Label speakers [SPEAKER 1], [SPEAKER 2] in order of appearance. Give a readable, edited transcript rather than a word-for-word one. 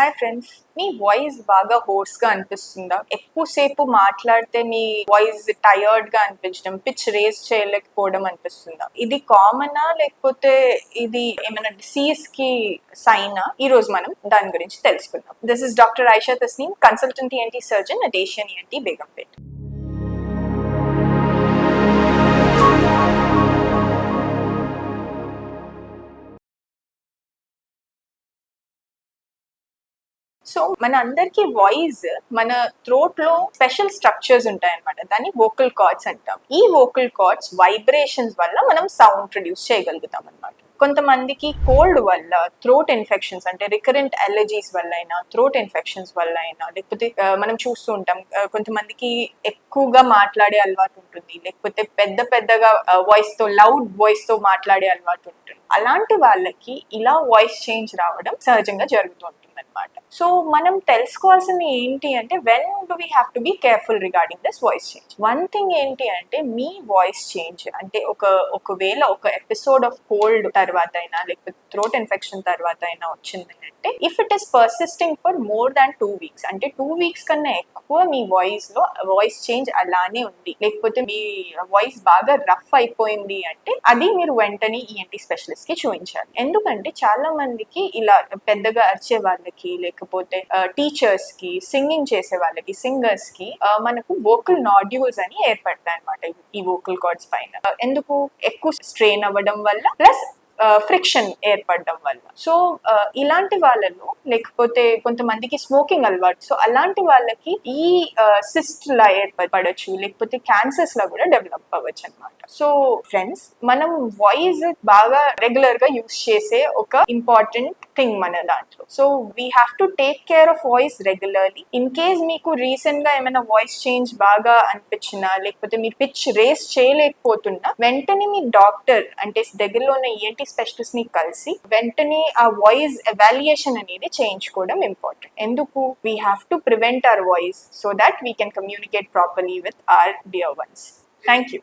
[SPEAKER 1] Hi friends, మీ voice బాగా horse గా అనిపిస్తుందా? ఎక్కువసేపు మాట్లాడితే మీ వాయిస్ టయర్డ్ గా అనిపించడం, పిచ్ రేస్ చేయలేకపోవడం అనిపిస్తుందా? ఇది కామనా లేకపోతే ఇది ఏమైనా డిసీజ్ కి సైనా? ఈ రోజు మనం దాని గురించి తెలుసుకుందాం. This is doctor Aisha Tasneem, consultant ENT surgeon at Asian ENT Begumpet. So మన అందరికి వాయిస్ మన థ్రోట్ లో స్పెషల్ స్ట్రక్చర్స్ ఉంటాయన్నమాట. దాన్ని వోకల్ కార్డ్స్ అంటాం. ఈ వోకల్ కార్డ్స్ వైబ్రేషన్స్ వల్ల మనం సౌండ్ ప్రొడ్యూస్ చేయగలుగుతాం అనమాట. కొంతమందికి కోల్డ్ వల్ల థ్రోట్ ఇన్ఫెక్షన్స్, అంటే రికరెంట్ అలర్జీస్ వల్ల అయినా, థ్రోట్ ఇన్ఫెక్షన్స్ వల్ల అయినా, లేకపోతే మనం చూస్తూ ఉంటాం కొంతమందికి ఎక్కువగా మాట్లాడే అలవాటు ఉంటుంది, లేకపోతే పెద్దగా వాయిస్ తో, లౌడ్ వాయిస్ తో మాట్లాడే అలవాటు ఉంటుంది. అలాంటి వాళ్ళకి ఇలా వాయిస్ చేంజ్ రావడం సహజంగా జరుగుతుంది అనమాట. సో మనం తెలుసుకోవాల్సింది ఏంటి అంటే, when do we have to be careful regarding this voice change. One thing ఏంటి అంటే, మీ వాయిస్ చేంజ్ అంటే ఒకవేళ ఒక ఎపిసోడ్ ఆఫ్ కోల్డ్ తర్వాత అయినా, లేకపోతే థ్రోట్ ఇన్ఫెక్షన్ తర్వాత అయినా వచ్చింది అంటే, if it is persisting for more than 2 weeks, అంటే 2 weeks కన్నా ఎక్కువ మీ వాయిస్ లో వాయిస్ చేంజ్ అలానే ఉంది, లేకపోతే మీ వాయిస్ బాగా రఫ్ అయిపోయింది అంటే, అది మీరు వెంటనే ENT స్పెషలిస్ట్ కి చూపించాలి. ఎందుకంటే చాలా మందికి ఇలా పెద్దగా అరిచే వాళ్ళకి, లేకపోతే టీచర్స్ కి, సింగింగ్ చేసే వాళ్ళకి, సింగర్స్ కి మనకు వోకల్ నాడ్యూల్స్ అని ఏర్పడతాయి అనమాట ఈ వోకల్ కార్డ్స్ పైన. ఎందుకు? ఎక్కువ స్ట్రెయిన్ అవ్వడం వల్ల, ప్లస్ ఫ్రిక్షన్ ఏర్పడడం వల్ల. సో ఇలాంటి వాళ్ళలో, లేకపోతే కొంతమందికి స్మోకింగ్ అలవాటు, సో అలాంటి వాళ్ళకి ఈ సిస్ట్ లా ఏర్పడచ్చు, లేకపోతే క్యాన్సర్స్ లా కూడా డెవలప్ అవ్వచ్చు అనమాట. సో ఫ్రెండ్స్, మనం వాయిస్ బాగా రెగ్యులర్ గా యూస్ చేసే ఒక ఇంపార్టెంట్ థింగ్ మన దాంట్లో. So we have to take care of voice regularly. In case మీకు రీసెంట్ గా ఏమైనా వాయిస్ చేంజ్ బాగా అనిపించినా, లేకపోతే మీ పిచ్ రేస్ చేయలేకపోతున్నా, వెంటనే మీ డాక్టర్ అంటే దగ్గరలో ఉన్న ENT స్పెషలిస్ట్ ని కలిసి వెంటనే ఆ వాయిస్ ఎవాల్యుయేషన్ అనేది చేయించుకోవడం ఇంపార్టెంట్. ఎందుకు? We have to prevent hour voice so that we can communicate properly with our dear ones. Thank you.